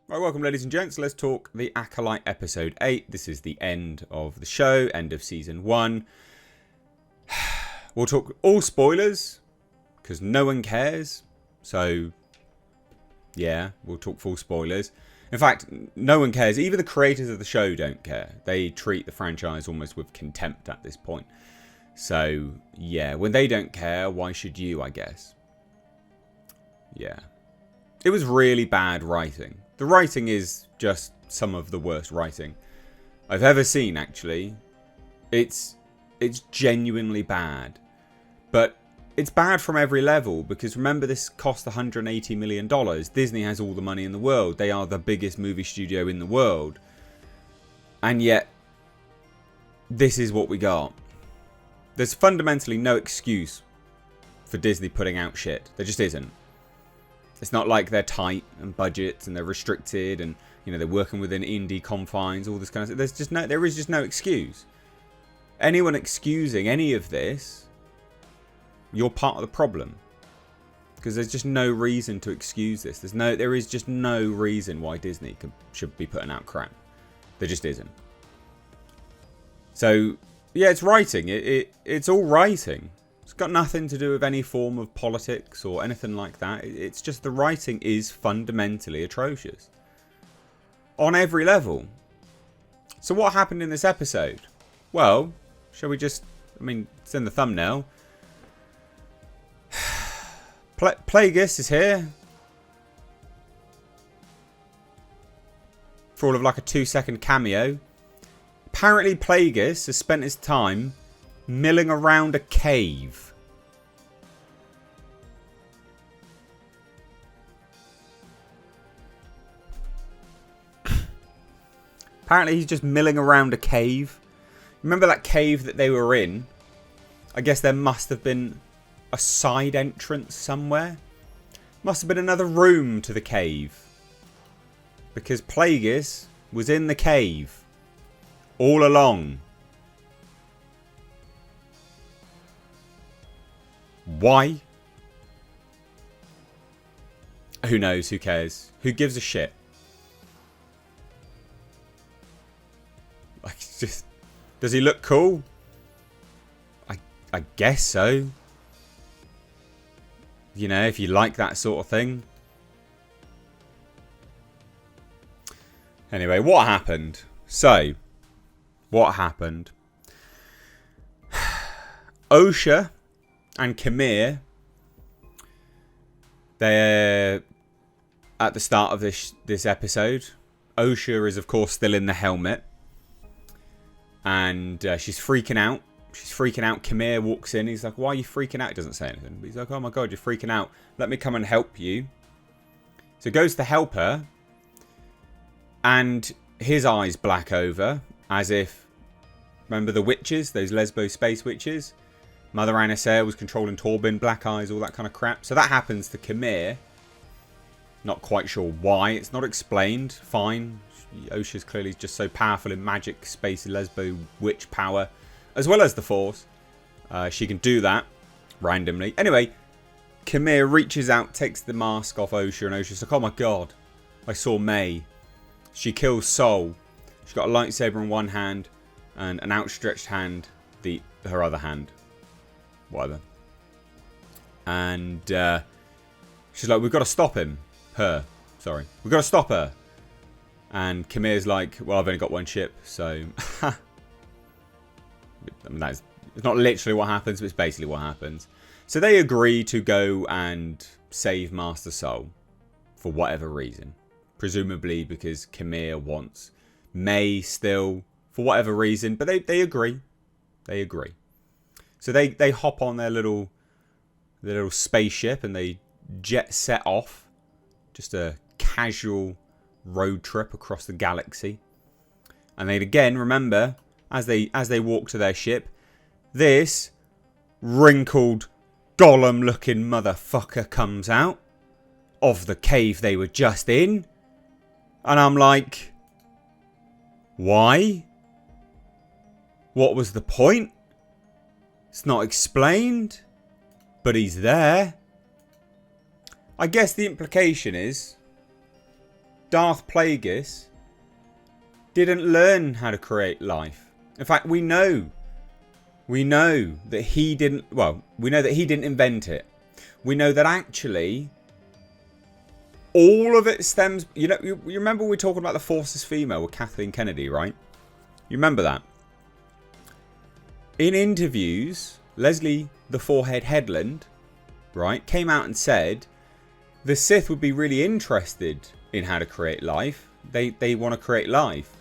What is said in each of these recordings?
Right, welcome ladies and gents. Let's talk the Acolyte episode 8. This is the end of the show, end of season 1. We'll talk all spoilers, because no one cares. So, yeah, we'll talk full spoilers. In fact, no one cares. Even the creators of the show don't care. They treat the franchise almost with contempt at this point. So, yeah, when they don't care, why should you, I guess? Yeah. It was really bad writing. The writing is just some of the worst writing I've ever seen, actually. It's genuinely bad. But it's bad from every level, because remember, this cost $180 million. Disney has all the money in the world. They are the biggest movie studio in the world. And yet, this is what we got. There's fundamentally no excuse for Disney putting out shit. There just isn't. It's not like they're tight and budgets and they're restricted and, you know, they're working within indie confines, all this kind of stuff. There is just no excuse. Anyone excusing any of this, you're part of the problem. Because there's just no reason to excuse this. There is just no reason why Disney should be putting out crap. There just isn't. So, yeah, it's writing. It's all writing. It's got nothing to do with any form of politics or anything like that. It's just the writing is fundamentally atrocious. On every level. So what happened in this episode? Well, shall we just... I mean, it's in the thumbnail. Plagueis is here. For all of like a 2-second cameo. Apparently Plagueis has spent his time milling around a cave. Apparently he's just milling around a cave. Remember that cave that they were in? I guess there must have been a side entrance somewhere. Must have been another room to the cave. Because Plagueis was in the cave all along. Why? Who knows? Who cares? Who gives a shit? Like, just... Does he look cool? I guess so. You know, if you like that sort of thing. Anyway, what happened? So, what happened? Osha and Camille, they're at the start of this episode. Osha is, of course, still in the helmet. And she's freaking out. She's freaking out. Camille walks in. He's like, why are you freaking out? He doesn't say anything. But he's like, oh my god, you're freaking out. Let me come and help you. So he goes to help her. And his eyes black over. As if, remember the witches? Those Lesbo space witches? Mother Anasea was controlling Torbin, black eyes, all that kind of crap. So that happens to Camille. Not quite sure why. It's not explained. Fine. Osha's clearly just so powerful in magic, space, Lesbo, witch power. As well as the Force. She can do that. Randomly. Anyway. Camille reaches out, takes the mask off Osha. And Osha's like, oh my god. I saw May. She kills Sol. She's got a lightsaber in one hand. And an outstretched hand. Her other hand. Whatever. And she's like, we've got to stop him. Sorry. We've got to stop her. And Camille's like, well, I've only got one ship, so... I mean, it's not literally what happens, but it's basically what happens. So they agree to go and save Master Sol. For whatever reason. Presumably because Camille wants May still. For whatever reason. But they agree. They agree. So they hop on their little spaceship and they jet set off. Just a casual road trip across the galaxy. And then again, remember, as they walk to their ship, this wrinkled golem looking motherfucker comes out of the cave they were just in. And I'm like, why? What was the point? It's not explained, but he's there. I guess the implication is Darth Plagueis didn't learn how to create life. In fact, we know that he didn't, well, we know that he didn't invent it. We know that actually all of it stems, you remember we were talking about the Force is female with Kathleen Kennedy, right? You remember that? In interviews, Leslie the Forehead Headland, right, came out and said the Sith would be really interested in how to create life. They want to create life.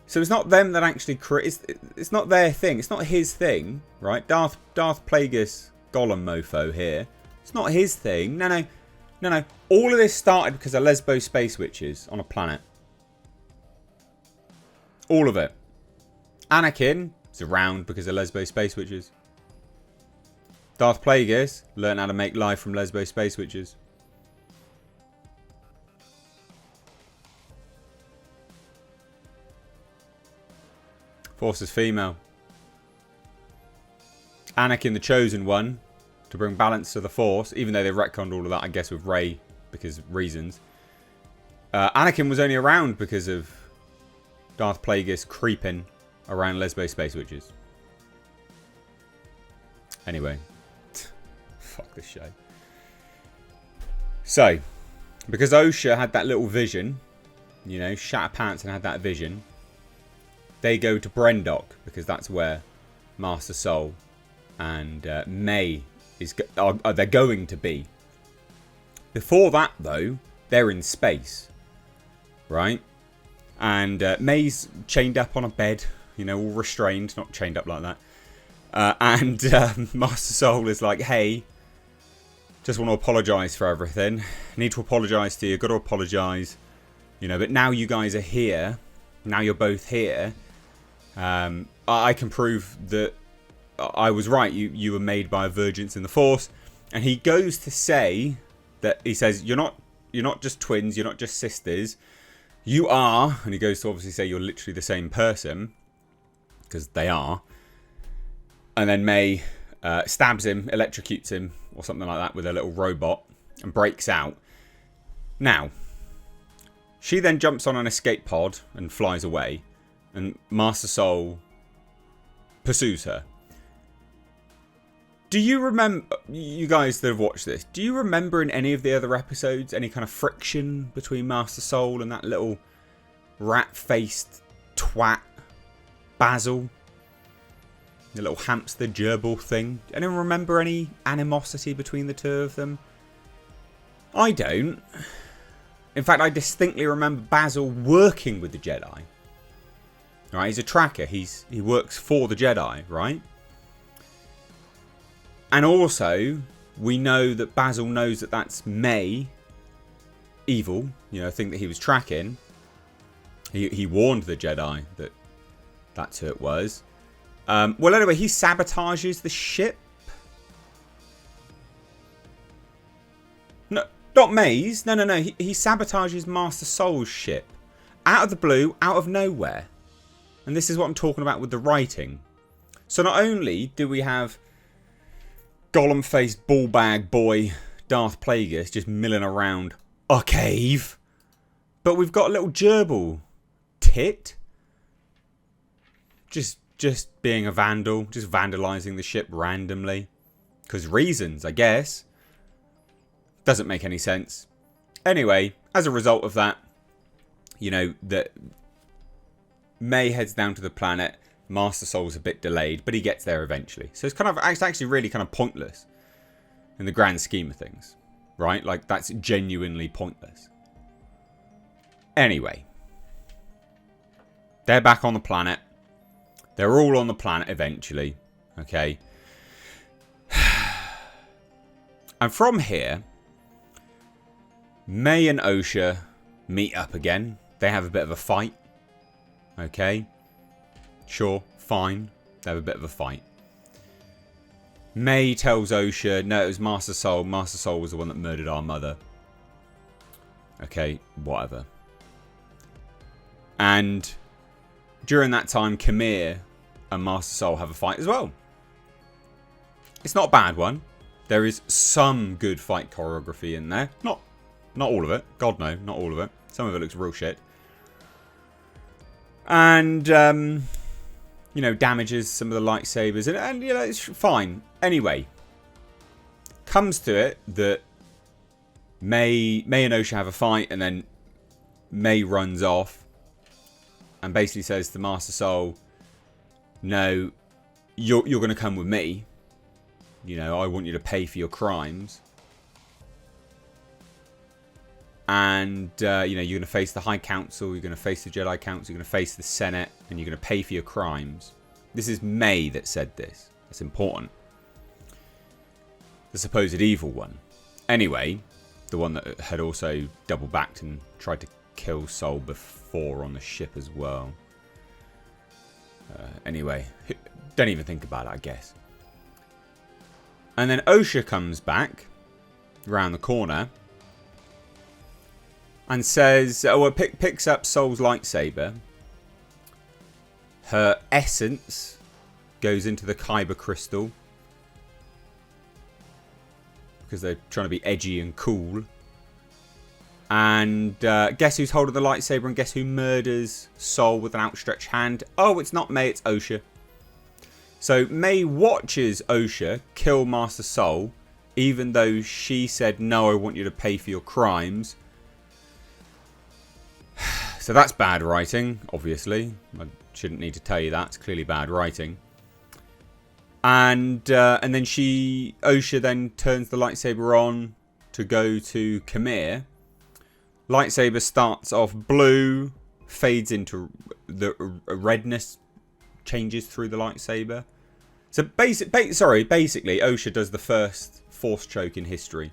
So it's not them that actually create. It's not their thing. It's not his thing, right? Darth Plagueis Gollum mofo here. It's not his thing. No. All of this started because of Lesbo space witches on a planet. All of it. Anakin is around because of Lesbo space witches. Darth Plagueis learned how to make life from Lesbo space witches. Force is female. Anakin the Chosen One, to bring balance to the Force, even though they retconned all of that, I guess, with Rey, because of reasons. Anakin was only around because of Darth Plagueis creeping around Lesbo space witches. Anyway. Fuck this show. So, because Osha had that little vision, shat her pants and had that vision, they go to Brendok, because that's where Master Soul and May they're going to be. Before that, though, they're in space, right? And May's chained up on a bed, all restrained, not chained up like that. And Master Soul is like, hey, just want to apologise for everything. Need to apologise to you, got to apologise. But now you guys are here. Now you're both here. I can prove that I was right. You were made by a Virgins in the Force. And he goes to say that, he says, you're not just twins, you're not just sisters. You are, and he goes to obviously say you're literally the same person. Because they are. And then May stabs him, electrocutes him, or something like that with a little robot, and breaks out. Now, she then jumps on an escape pod and flies away, and Master Soul pursues her. Do you remember, you guys that have watched this, do you remember in any of the other episodes any kind of friction between Master Soul and that little rat-faced twat Basil? The little hamster gerbil thing. Anyone remember any animosity between the two of them? I don't. In fact, I distinctly remember Basil working with the Jedi. Right, he's a tracker. He works for the Jedi, right? And also, we know that Basil knows that that's May, evil, a thing that he was tracking. He warned the Jedi that that's who it was. Well, anyway, he sabotages the ship. No, not May's. No. He sabotages Master Soul's ship. Out of the blue, out of nowhere. And this is what I'm talking about with the writing. So not only do we have Gollum-faced ball-bag boy Darth Plagueis just milling around a cave, but we've got a little gerbil tit just being a vandal, just vandalising the ship randomly. Because reasons, I guess. Doesn't make any sense. Anyway, as a result of that, that May heads down to the planet. Master Soul's a bit delayed, but he gets there eventually. So it's actually really kind of pointless in the grand scheme of things. Right? Like, that's genuinely pointless. Anyway. They're back on the planet. They're all on the planet eventually. Okay. And from here, May and Osha meet up again. They have a bit of a fight. Okay. Sure. Fine. They have a bit of a fight. May tells Osha, no, it was Master Soul. Master Soul was the one that murdered our mother. Okay. Whatever. And during that time, Khmer and Master Soul have a fight as well. It's not a bad one. There is some good fight choreography in there. Not all of it. God, no. Not all of it. Some of it looks real shit. And, you know, damages some of the lightsabers. And you know, it's fine. Anyway. Comes to it that May and Osha have a fight. And then May runs off. And basically says to Master Soul, no, you're going to come with me. You know, I want you to pay for your crimes. And, you know, you're going to face the High Council, you're going to face the Jedi Council, you're going to face the Senate, and you're going to pay for your crimes. This is May that said this. That's important. The supposed evil one. Anyway, the one that had also double-backed and tried to kill Sol before on the ship as well. Anyway, don't even think about it, I guess. And then Osha comes back around the corner and says, oh, well, picks up Sol's lightsaber. Her essence goes into the Kyber crystal because they're trying to be edgy and cool. And guess who's holding the lightsaber, and guess who murders Sol with an outstretched hand? Oh, it's not May, it's Osha. So May watches Osha kill Master Sol, even though she said, no, I want you to pay for your crimes. So that's bad writing, obviously. I shouldn't need to tell you that. It's clearly bad writing. And then Osha then turns the lightsaber on to go to Khmer. Lightsaber starts off blue, fades into the redness, changes through the lightsaber. So basically, Osha does the first Force choke in history.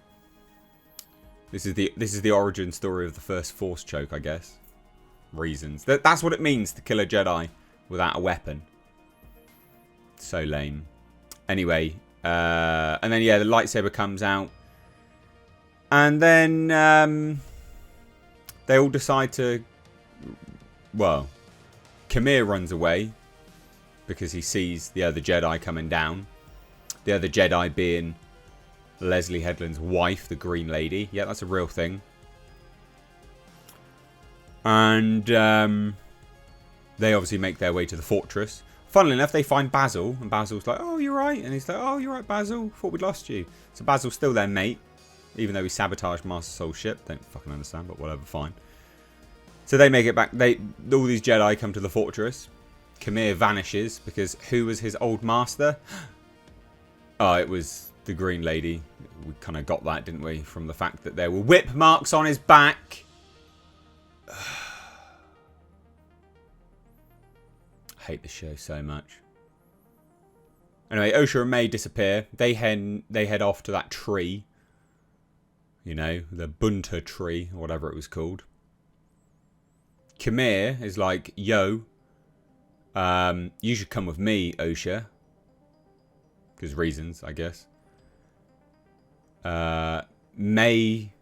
This is the origin story of the first Force choke, I guess. Reasons. That's what it means to kill a Jedi without a weapon. So lame. Anyway, and then yeah, the lightsaber comes out, and then they all decide to. Well, Khmer runs away because he sees the other Jedi coming down. The other Jedi being Leslie Headland's wife, the Green Lady. Yeah, that's a real thing. And they obviously make their way to the fortress. Funnily enough, they find Basil, and Basil's like, oh, you're right. And he's like, oh, you're right, Basil. Thought we'd lost you. So Basil's still their mate, even though he sabotaged Master Soul's ship. Don't fucking understand, but whatever, fine. So they make it back. All these Jedi come to the fortress. Khmer vanishes because who was his old master? Oh, it was the Green Lady. We kind of got that, didn't we? From the fact that there were whip marks on his back. I hate the show so much. Anyway, Osha and May disappear. They head off to that tree. You know, the Bunta tree, or whatever it was called. Khmer is like, yo, you should come with me, Osha. Because reasons, I guess. May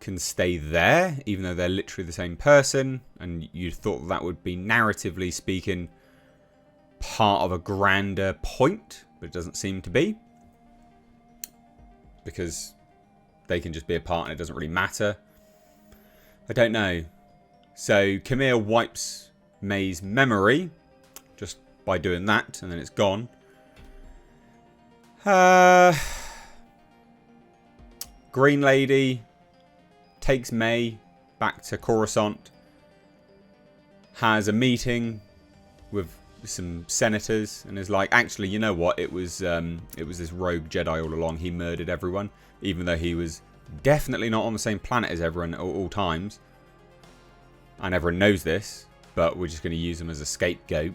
can stay there, even though they're literally the same person. And you thought that would be, narratively speaking, part of a grander point. But it doesn't seem to be. Because they can just be a part and it doesn't really matter. I don't know. So Khmer wipes May's memory just by doing that, and then it's gone. Green Lady takes May back to Coruscant, has a meeting with some senators, and is like, actually, you know what? It was this rogue Jedi all along. He murdered everyone, even though he was definitely not on the same planet as everyone at all times. And everyone knows this, but we're just going to use him as a scapegoat.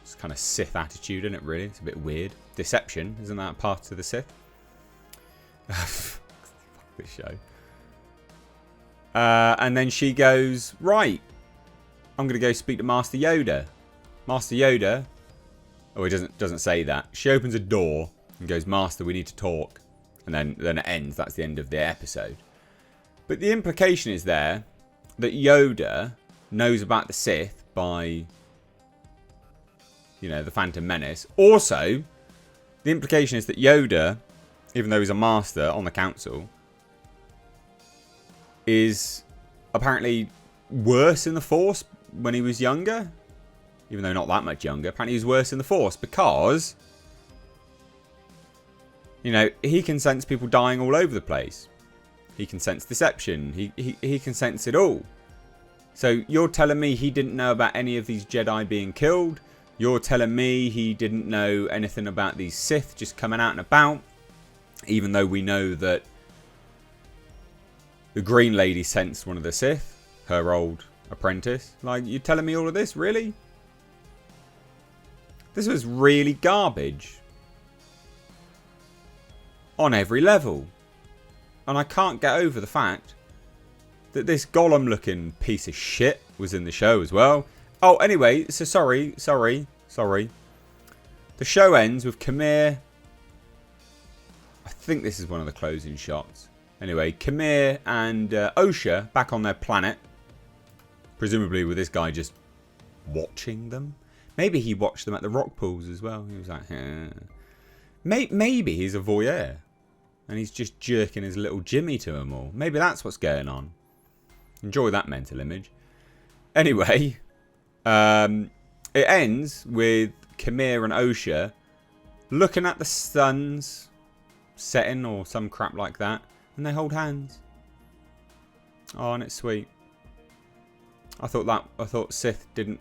It's kind of Sith attitude, isn't it, really? It's a bit weird. Deception, isn't that part of the Sith? Fuck this show. And then she goes, right, I'm going to go speak to Master Yoda. Master Yoda... Oh, he doesn't say that. She opens a door and goes, Master, we need to talk. And then it ends. That's the end of the episode. But the implication is there that Yoda knows about the Sith by, you know, the Phantom Menace. Also, the implication is that Yoda, even though he's a master on the council, is apparently worse in the Force when he was younger. Even though not that much younger. Apparently he was worse in the Force because, you know, he can sense people dying all over the place. He can sense deception. He can sense it all. So you're telling me he didn't know about any of these Jedi being killed? You're telling me he didn't know anything about these Sith just coming out and about? Even though we know that the Green Lady sensed one of the Sith, her old apprentice. Like, you're telling me all of this? Really? This was really garbage. On every level. And I can't get over the fact that this Gollum looking piece of shit was in the show as well. Oh, anyway, so sorry. The show ends with Camille. I think this is one of the closing shots. Anyway, Camille and Osha back on their planet. Presumably with this guy just watching them. Maybe he watched them at the rock pools as well. He was like, maybe he's a voyeur. And he's just jerking his little Jimmy to them all. Maybe that's what's going on. Enjoy that mental image. Anyway, it ends with Camille and Osha looking at the sun's setting or some crap like that. And they hold hands. Oh, and it's sweet. I thought Sith didn't...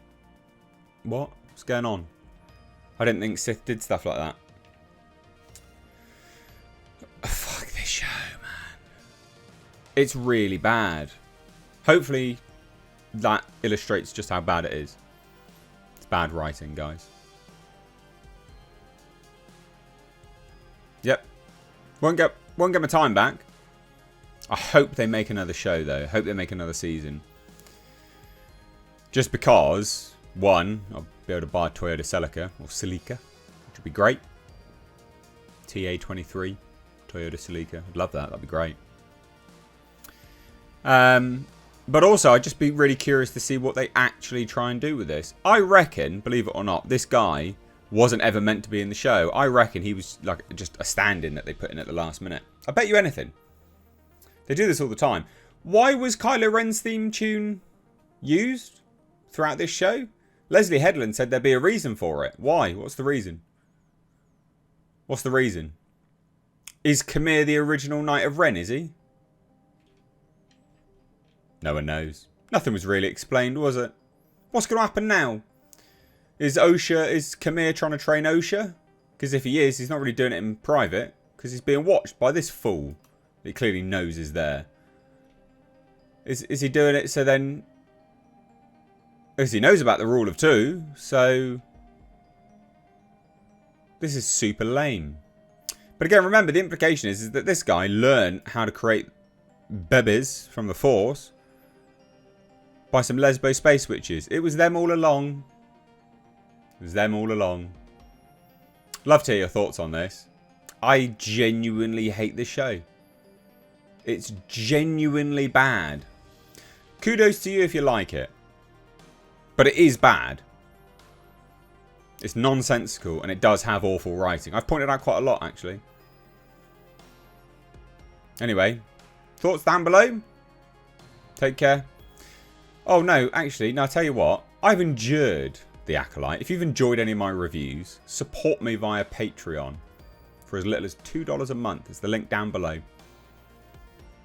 What? What's going on? I didn't think Sith did stuff like that. Fuck this show, man. It's really bad. Hopefully that illustrates just how bad it is. It's bad writing, guys. Yep. Won't get my time back. I hope they make another show, though. I hope they make another season. Just because, one, I'll be able to buy a Toyota Celica, or Celica, which would be great. TA23, Toyota Celica. I'd love that. That'd be great. But also, I'd just be really curious to see what they actually try and do with this. I reckon, believe it or not, this guy wasn't ever meant to be in the show. I reckon he was like just a stand-in that they put in at the last minute. I bet you anything. They do this all the time. Why was Kylo Ren's theme tune used throughout this show? Leslie Headland said there'd be a reason for it. Why? What's the reason? What's the reason? Is Camille the original Knight of Ren, is he? No one knows. Nothing was really explained, was it? What's going to happen now? Is Camille trying to train Osha? Because if he is, he's not really doing it in private. Because he's being watched by this fool that he clearly knows is there. Is he doing it so then... Because he knows about the rule of two, so... This is super lame. But again, remember, the implication is that this guy learned how to create babies from the Force by some lesbo space witches. It was them all along. It was them all along. Love to hear your thoughts on this. I genuinely hate this show. It's genuinely bad. Kudos to you if you like it. But it is bad. It's nonsensical and it does have awful writing. I've pointed out quite a lot, actually. Anyway, thoughts down below? Take care. Oh, no, actually, now I'll tell you what. I've endured The Acolyte. If you've enjoyed any of my reviews, support me via Patreon for as little as $2 a month. There's the link down below.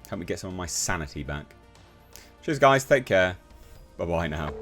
Help me get some of my sanity back. Cheers, guys. Take care. Bye-bye now.